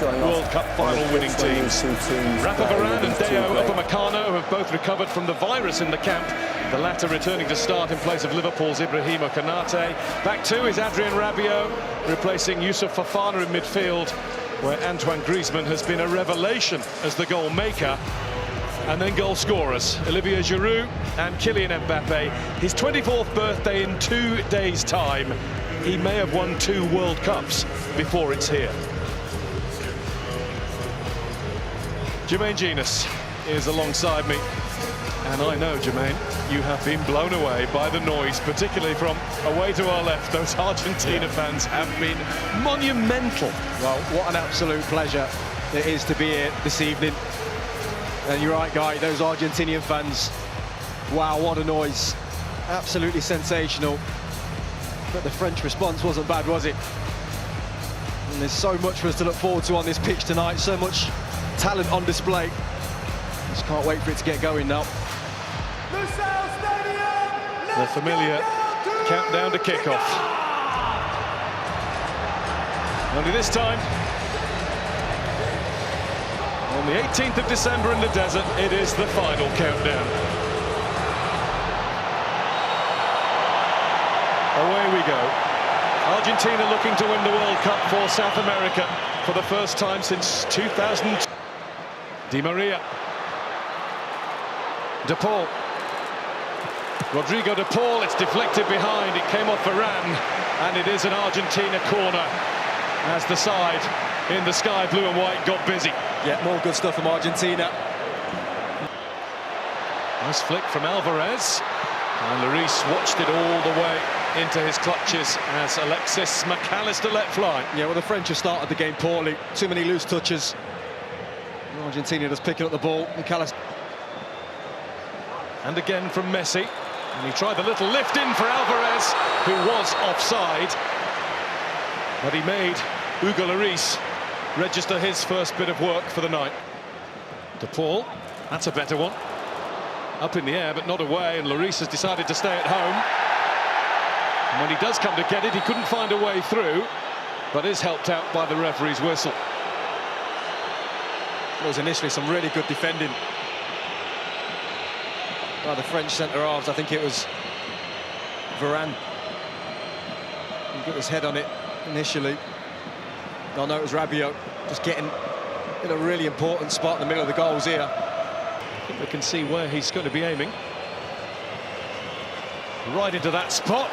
World Cup final winning teams. Rafa Varane and Deo Upamecano have both recovered from the virus in the camp, the latter returning to start in place of Liverpool's Ibrahima Konate. Back two is Adrien Rabiot, replacing Youssouf Fofana in midfield, where Antoine Griezmann has been a revelation as the goal maker. And then goal scorers, Olivier Giroud and Kylian Mbappe. His 24th birthday in 2 days' time. He may have won 2 World Cups before it's here. Jermaine Genius is alongside me. And I know, Jermaine, you have been blown away by the noise, particularly from away to our left. Those Argentina fans have been monumental. Well, what an absolute pleasure it is to be here this evening. And you're right, Guy, those Argentinian fans, wow, what a noise. Absolutely sensational. But the French response wasn't bad, was it? And there's so much for us to look forward to on this pitch tonight, so much talent on display. Just can't wait for it to get going now. The familiar countdown to kickoff. Only this time, on the 18th of December in the desert, it is the final countdown. Away we go. Argentina looking to win the World Cup for South America for the first time since 2000. Di Maria. De Paul. Rodrigo De Paul, it's deflected behind, it came off Varane, and it is an Argentina corner as the side in the sky blue and white got busy. Yeah, more good stuff from Argentina. Nice flick from Alvarez, and Lloris watched it all the way into his clutches as Alexis McAllister let fly. Yeah, well, the French have started the game poorly, too many loose touches. Argentina just picking up the ball. McAllister. And again from Messi. And he tried the little lift in for Alvarez, who was offside. But he made Hugo Lloris register his first bit of work for the night. De Paul, that's a better one. Up in the air, but not away, and Lloris has decided to stay at home. And when he does come to get it, he couldn't find a way through, but is helped out by the referee's whistle. There was initially some really good defending by the French centre-halves. I think it was Varane. He got his head on it initially. No, it was Rabiot, just getting in a really important spot in the middle of the goals here. I think we can see where he's going to be aiming. Right into that spot.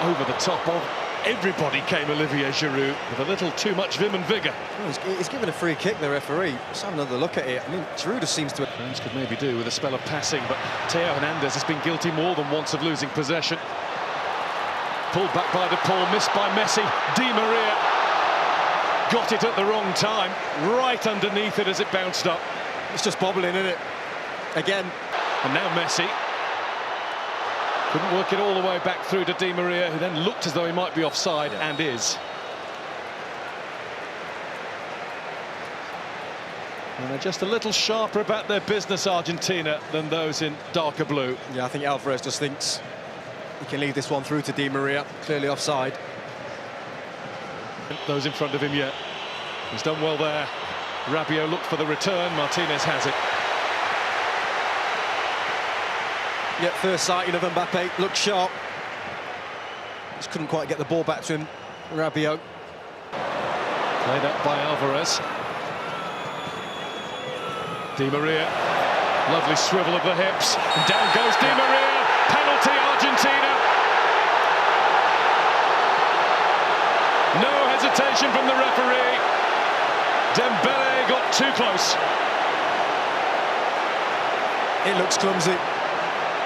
Over the top of everybody came Olivier Giroud with a little too much vim and vigour. Well, he's given a free kick, the referee. Let's have another look at it. I mean, Giroud just seems to... France could maybe do with a spell of passing, but Theo Hernandez has been guilty more than once of losing possession. Pulled back by De Paul, missed by Messi. Di Maria got it at the wrong time, right underneath it as it bounced up. It's just bobbling, isn't it? Again. And now Messi. Couldn't work it all the way back through to Di Maria, who then looked as though he might be offside, and is. And they're just a little sharper about their business, Argentina, than those in darker blue. Yeah, I think Alvarez just thinks he can lead this one through to Di Maria, clearly offside. Those in front of him yet. He's done well there. Rabiot looked for the return, Martinez has it. Yeah, first sighting of Mbappe, looked sharp. Just couldn't quite get the ball back to him, Rabiot. Played up by Alvarez. Di Maria, lovely swivel of the hips, and down goes Di Maria, penalty Argentina. No hesitation from the referee. Dembele got too close. It looks clumsy.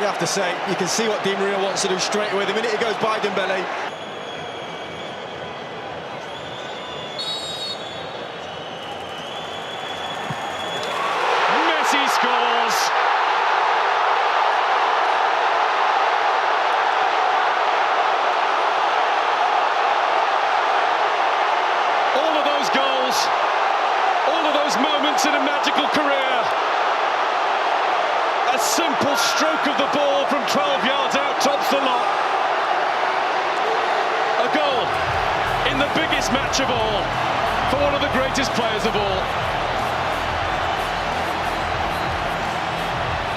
You have to say, you can see what Di Maria wants to do straight away. The minute he goes by Dembele. Messi scores! All of those goals, all of those moments in a magical career. A simple stroke of the ball from 12 yards out tops the lot. A goal in the biggest match of all for one of the greatest players of all.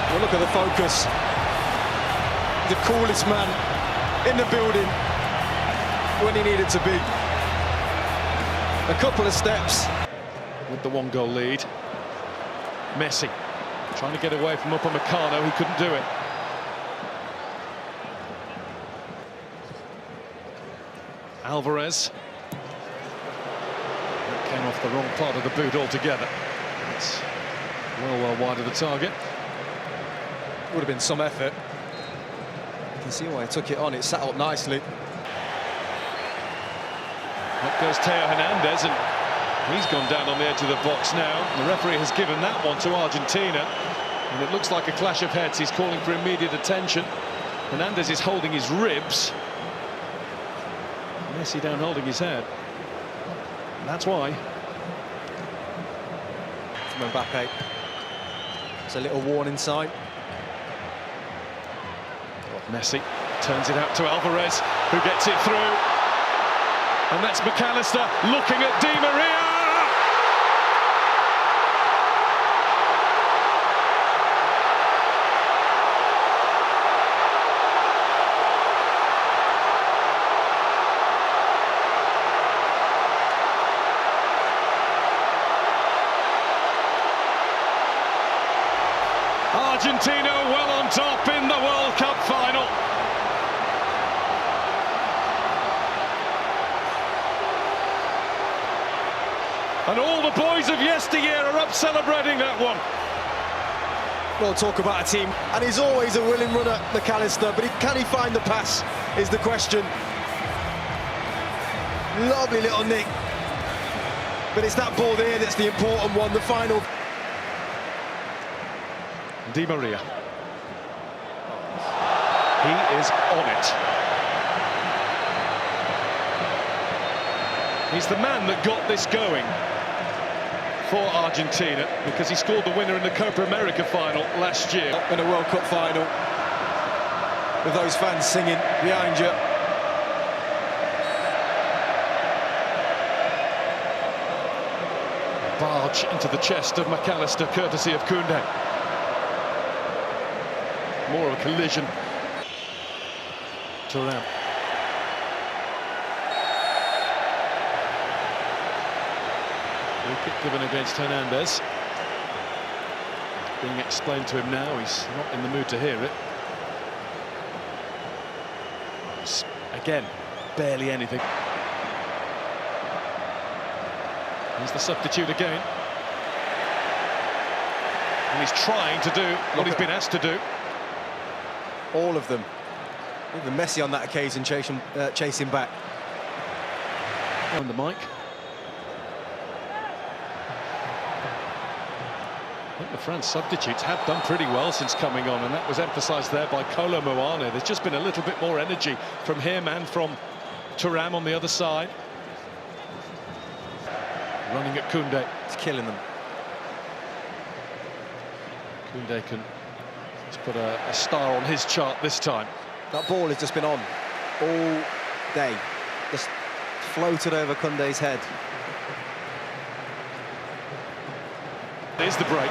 Well, look at the focus. The coolest man in the building when he needed to be. A couple of steps. With the one-goal lead. Messi trying to get away from Upamecano, he couldn't do it. Alvarez. That came off the wrong part of the boot altogether. It's well wide of the target. Would have been some effort. You can see why he took it on. It sat up nicely. Up goes Theo Hernandez, and he's gone down on the edge of the box now. The referee has given that one to Argentina, and it looks like a clash of heads. He's calling for immediate attention. Hernandez is holding his ribs. Messi down holding his head. And that's why. From Mbappe. It's a little warning sign. Messi turns it out to Alvarez, who gets it through. And that's McAllister looking at Di Maria. Argentina well on top in the World Cup final. And all the boys of yesteryear are up celebrating that one. Well, talk about a team. And he's always a willing runner, McAllister, but can he find the pass is the question. Lovely little nick. But it's that ball there that's the important one, the final. Di Maria. He is on it. He's the man that got this going for Argentina, because he scored the winner in the Copa America final last year. In a World Cup final, with those fans singing behind you. Barge into the chest of McAllister, courtesy of Koundé. More of a collision. Thuram. Free kick given against Hernandez. Being explained to him now, he's not in the mood to hear it. Again, barely anything. He's the substitute again. And he's trying to do what he's been asked to do. All of them. Even Messi on that occasion chasing back. On the mic. I think the France substitutes have done pretty well since coming on, and that was emphasised there by Kolo Muani. There's just been a little bit more energy from him and from Thuram on the other side. Running at Koundé. It's killing them. Koundé can just put a star on his chart this time. That ball has just been on all day. Just floated over Koundé's head. Here's the break.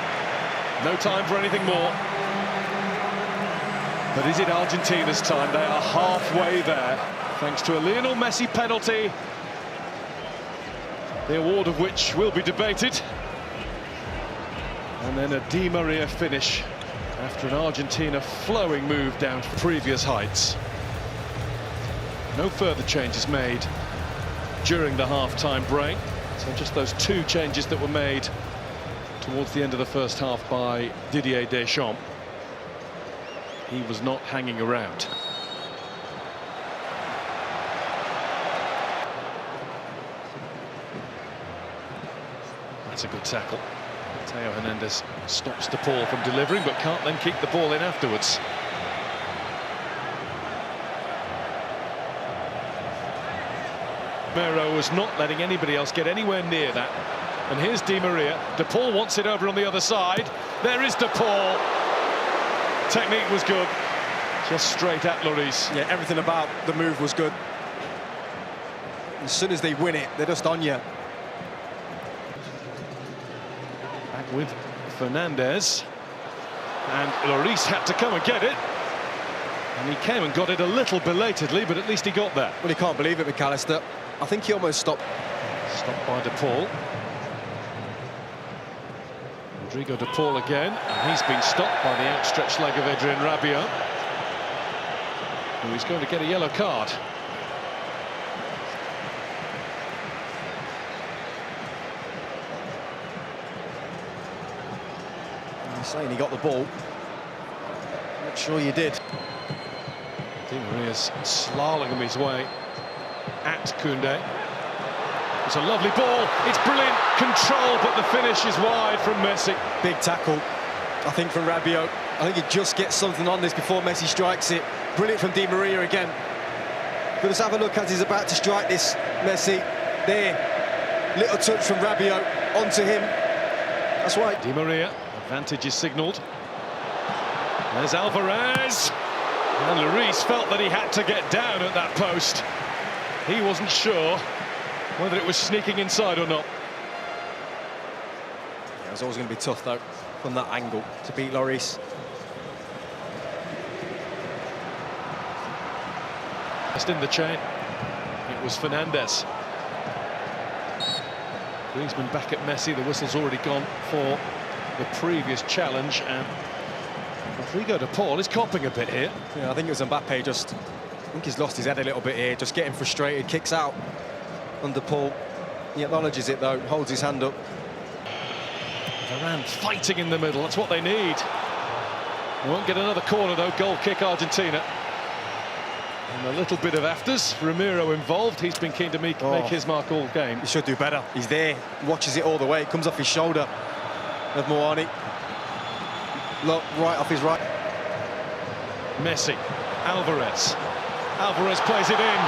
No time for anything more. But is it Argentina's time? They are halfway there, thanks to a Lionel Messi penalty, the award of which will be debated. And then a Di Maria finish after an Argentina flowing move down to previous heights. No further changes made during the half-time break. So just those two changes that were made towards the end of the first half by Didier Deschamps. He was not hanging around. That's a good tackle. Theo Hernandez stops De Paul from delivering, but can't then keep the ball in afterwards. Mero was not letting anybody else get anywhere near that. And here's Di Maria. De Paul wants it over on the other side. There is De Paul. Technique was good. Just straight at Lloris. Yeah, everything about the move was good. As soon as they win it, they're just on you. with Fernandez. And Lloris had to come and get it. And he came and got it a little belatedly, but at least he got there. Well, he can't believe it, McAllister. I think he almost stopped. Stopped by De Paul. Rodrigo De Paul again, and he's been stopped by the outstretched leg of Adrien Rabiot. Who is going to get a yellow card. He's saying he got the ball. Not sure you did. Di Maria's slaloming his way at Koundé. It's a lovely ball, it's brilliant control, but the finish is wide from Messi. Big tackle, I think, from Rabiot. I think he just gets something on this before Messi strikes it. Brilliant from Di Maria again. But let's have a look as he's about to strike this, Messi. There, little touch from Rabiot onto him. That's why. Di Maria, advantage is signalled. There's Alvarez. And Lloris felt that he had to get down at that post. He wasn't sure whether it was sneaking inside or not. Yeah, it was always going to be tough, though, from that angle, to beat Lloris. Just in the chain, it was Fernandez. Griezmann back at Messi. The whistle's already gone for the previous challenge, and Rodrigo De Paul is copping a bit here. Yeah, I think it was Mbappe just... I think he's lost his head a little bit here, just getting frustrated, kicks out on De Paul. He acknowledges it, though, holds his hand up. Varane fighting in the middle, that's what they need. They won't get another corner, though. Goal kick, Argentina. And a little bit of afters. Ramiro involved. He's been keen to make his mark all game. He should do better. He's there, watches it all the way. It comes off his shoulder of Moani. Look, right off his right. Messi, Alvarez. Alvarez plays it in.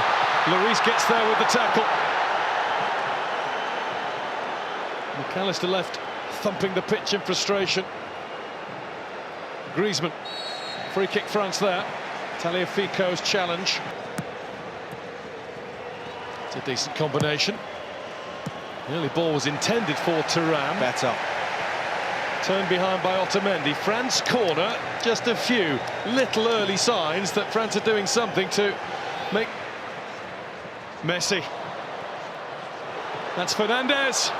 Lloris gets there with the tackle. McAllister left, thumping the pitch in frustration. Griezmann, free kick France there. Tagliafico's challenge. It's a decent combination. The early ball was intended for Thuram. Better. Turned behind by Otamendi. France corner, just a few little early signs that France are doing something to make... Messi. That's Fernandez.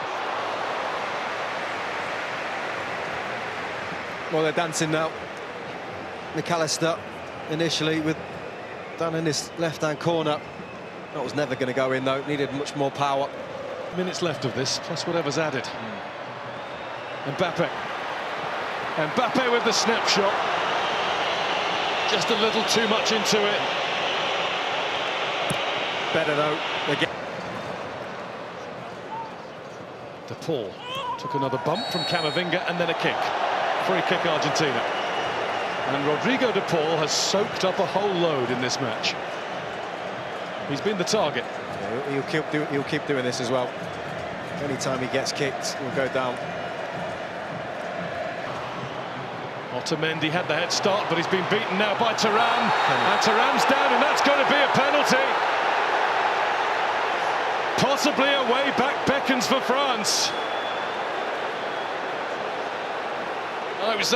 Well, they're dancing now. McAllister initially with down in this left-hand corner. That was never going to go in, though. Needed much more power. Minutes left of this, plus whatever's added. Mbappe. Mbappe with the snapshot. Just a little too much into it. Better, though. Again. De Paul took another bump from Camavinga and then a kick. Free kick, Argentina. And Rodrigo De Paul has soaked up a whole load in this match. He's been the target. Yeah, he'll keep doing this as well. Anytime he gets kicked, he'll go down. Otamendi had the head start, but he's been beaten now by Thuram. And Thuram's down, and that's going to be a penalty. Possibly a way back beckons for France. Oh, it was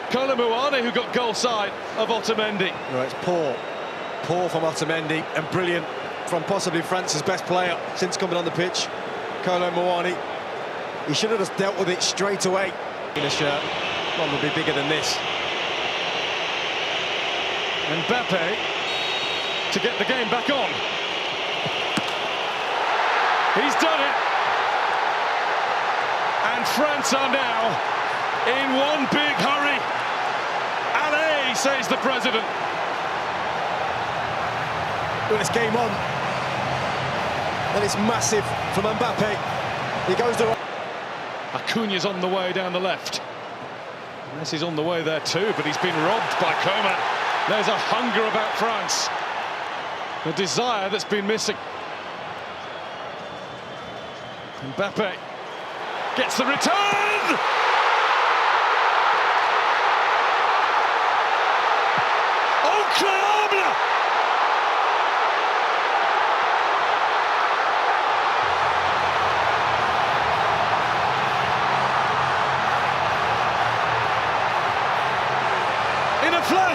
Kolo Muani who got goal side of Otamendi. Right, it's poor from Otamendi, and brilliant from possibly France's best player since coming on the pitch, Kolo Muani. He should have just dealt with it straight away. In a shirt, one would be bigger than this. Mbappe to get the game back on. He's done it. And France are now in one big hurry. Allez, says the president. Well, it's game on. And it's massive from Mbappe. He goes to... Acuña's on the way down the left. Messi's on the way there too, but he's been robbed by Coman. There's a hunger about France. A desire that's been missing. Mbappe gets the return! Incroyable!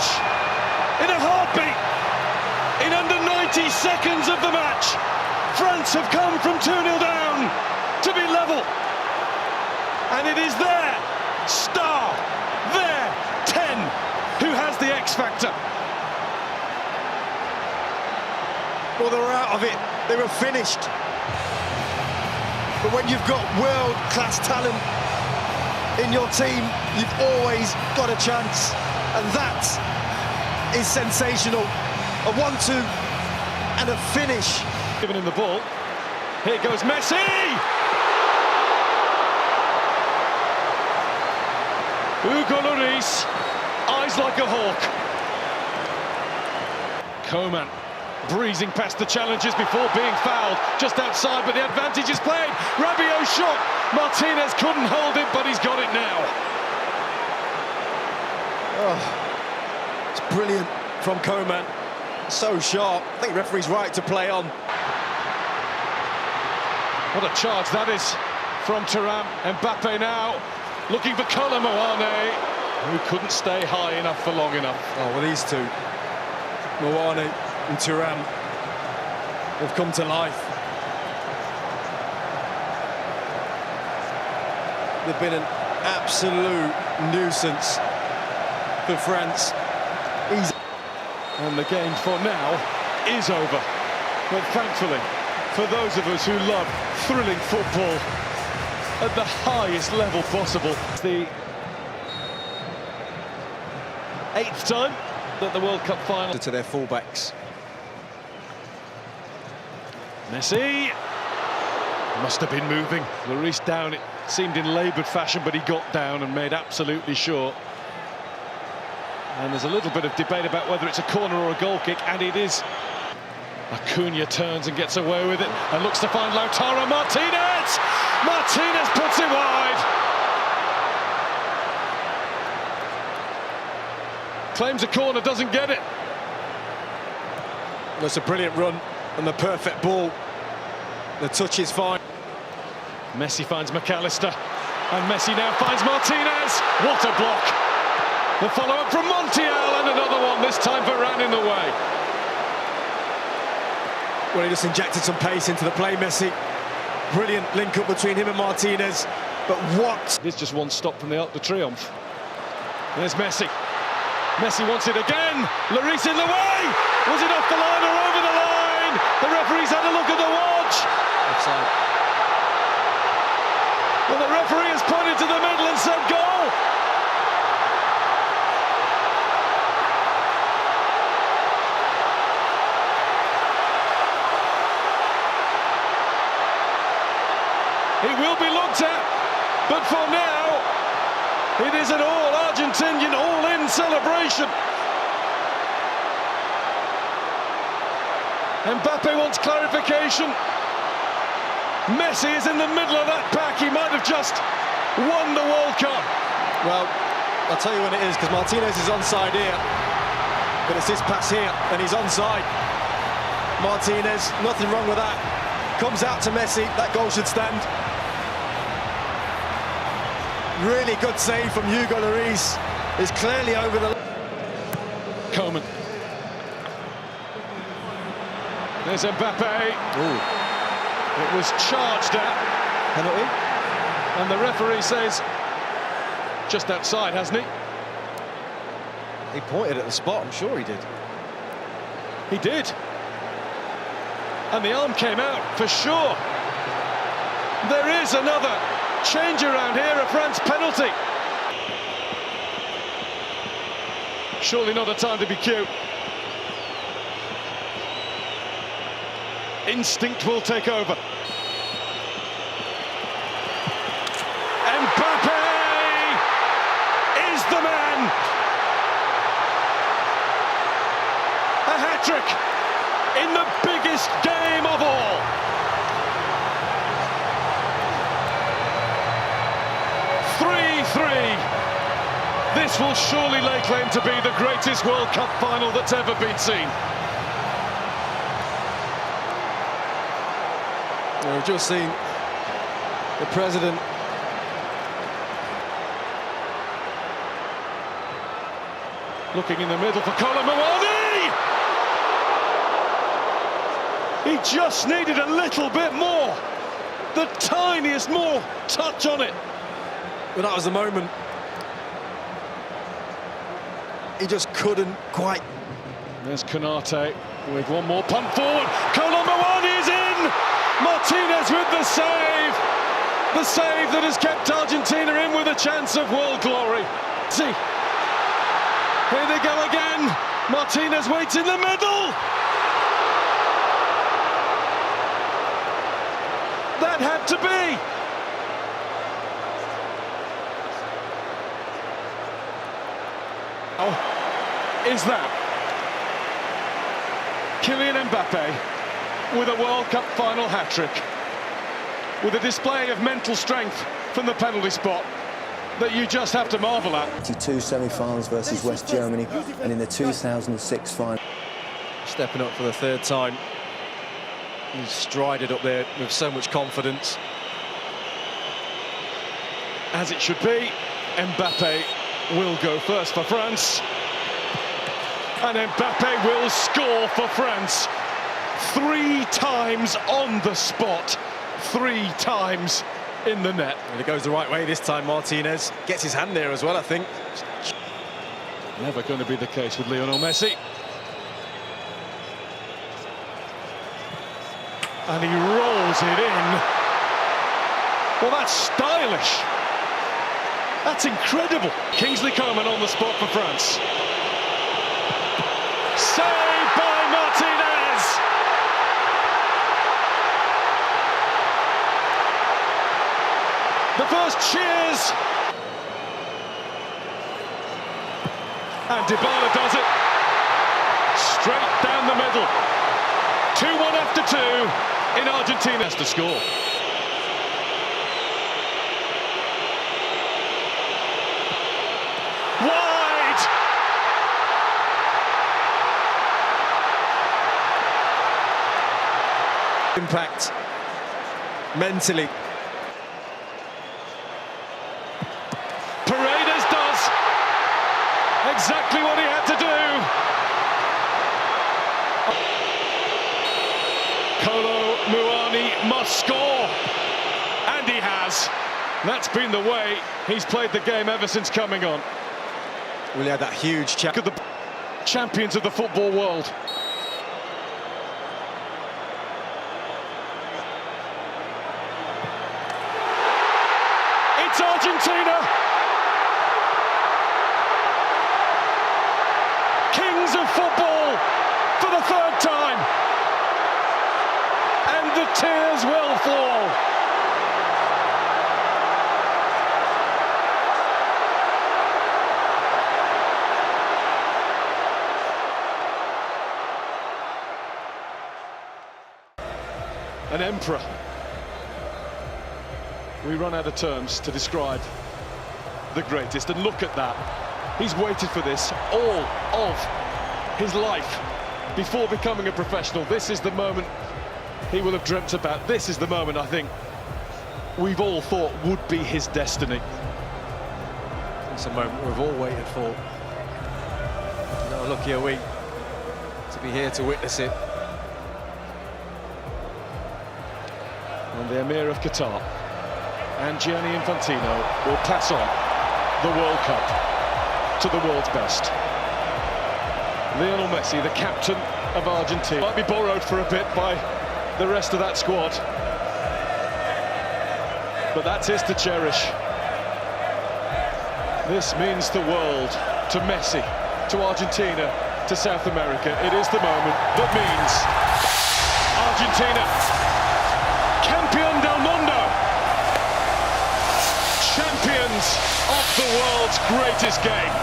flash, in a heartbeat, in under 90 seconds of the match, France have come from 2-0 down to be level. And it is their star, their 10, who has the X factor. Well, they were out of it. They were finished. But when you've got world-class talent in your team, you've always got a chance. And that is sensational. A 1-2 and a finish. Given in the ball. Here goes Messi! Hugo Lloris, eyes like a hawk. Coman breezing past the challenges before being fouled just outside, but the advantage is played. Rabiot shot. Martinez couldn't hold it, but he's got it now. Oh, it's brilliant from Coman. So sharp. I think the referee's right to play on. What a charge that is from Thuram. Mbappe now looking for Moane, who couldn't stay high enough for long enough. Oh, well, these two, Moane and Thuram, have come to life. They've been an absolute nuisance for France. And the game for now is over. But thankfully, for those of us who love thrilling football at the highest level possible, it's the 8th time that the World Cup final to their fullbacks. Messi must have been moving. Lloris down, it seemed in laboured fashion, but he got down and made absolutely sure. And there's a little bit of debate about whether it's a corner or a goal kick, and it is. Acuna turns and gets away with it and looks to find Lautaro Martinez! Martinez puts it wide! Claims a corner, doesn't get it. That's a brilliant run and the perfect ball. The touch is fine. Messi finds McAllister, and Messi now finds Martinez. What a block! The follow-up from Montiel, and another one, this time Varane in the way. Well, he just injected some pace into the play, Messi. Brilliant link-up between him and Martinez. But what? It's just one stop from the Arc de Triomphe. There's Messi. Messi wants it again. Lloris in the way. Was it off the line or over the line? The referee's had a look at the watch. Offside. Well, the referee has pointed to the middle and said goal. It will be looked at, but for now, it is an all-Argentinian, all-in celebration. Mbappe wants clarification. Messi is in the middle of that pack. He might have just won the World Cup. Well, I'll tell you when it is, because Martinez is onside here. But it's this pass here, and he's onside. Martinez, nothing wrong with that. Comes out to Messi, that goal should stand. Really good save from Hugo Lloris. Is clearly over the... Coman. There's Mbappe. Ooh. It was charged at. Penalty. And the referee says, just outside, hasn't he? He pointed at the spot, I'm sure he did. He did. And the arm came out, for sure. There is another change around here, a France penalty. Surely not a time to be cute. Instinct will take over. Mbappe is the man. A hat-trick in the biggest game of all. This will surely lay claim to be the greatest World Cup final that's ever been seen. We've just seen the president Looking in the middle for Muani! He just needed a little bit more. The tiniest more touch on it. But that was the moment. He just couldn't quite. There's Konate with one more punt forward. Muani is in! Martinez with the save! The save that has kept Argentina in with a chance of world glory. See. Here they go again. Martinez waits in the middle. That had to be. Oh, is that Kylian Mbappe with a World Cup final hat-trick, with a display of mental strength from the penalty spot that you just have to marvel at. 22 semi-finals versus West Germany, and in the 2006 final. Stepping up for the third time. He's strided up there with so much confidence. As it should be, Mbappe will go first for France. And Mbappe will score for France. 3 times on the spot, 3 times in the net. And it goes the right way this time. Martinez gets his hand there as well, I think. Never going to be the case with Lionel Messi. And he rolls it in. Well, that's stylish. That's incredible. Kingsley Coman on the spot for France. Saved by Martinez. The first cheers. And Ballon does it. Straight down the middle. 2-1 after 2 in Argentina has to score. Wide! Impact mentally. Paredes does exactly what he had to do. Muani must score, and he has. That's been the way he's played the game ever since coming on. Well, he had that huge chance. Look at the champions of the football world. It's Argentina. Kings of football for the 3rd time. And the tears will fall. An emperor. We run out of terms to describe the greatest, and look at that. He's waited for this all of his life before becoming a professional. This is the moment he will have dreamt about. This is the moment I think we've all thought would be his destiny. It's a moment we've all waited for. No, lucky are we to be here to witness it. And the Emir of Qatar and Gianni Infantino will pass on the World Cup to the world's best. Lionel Messi, the captain of Argentina, might be borrowed for a bit by the rest of that squad, but that's his to cherish. This means the world to Messi, to Argentina, to South America. It is the moment that means Argentina, campeón del mundo, champions of the world's greatest game.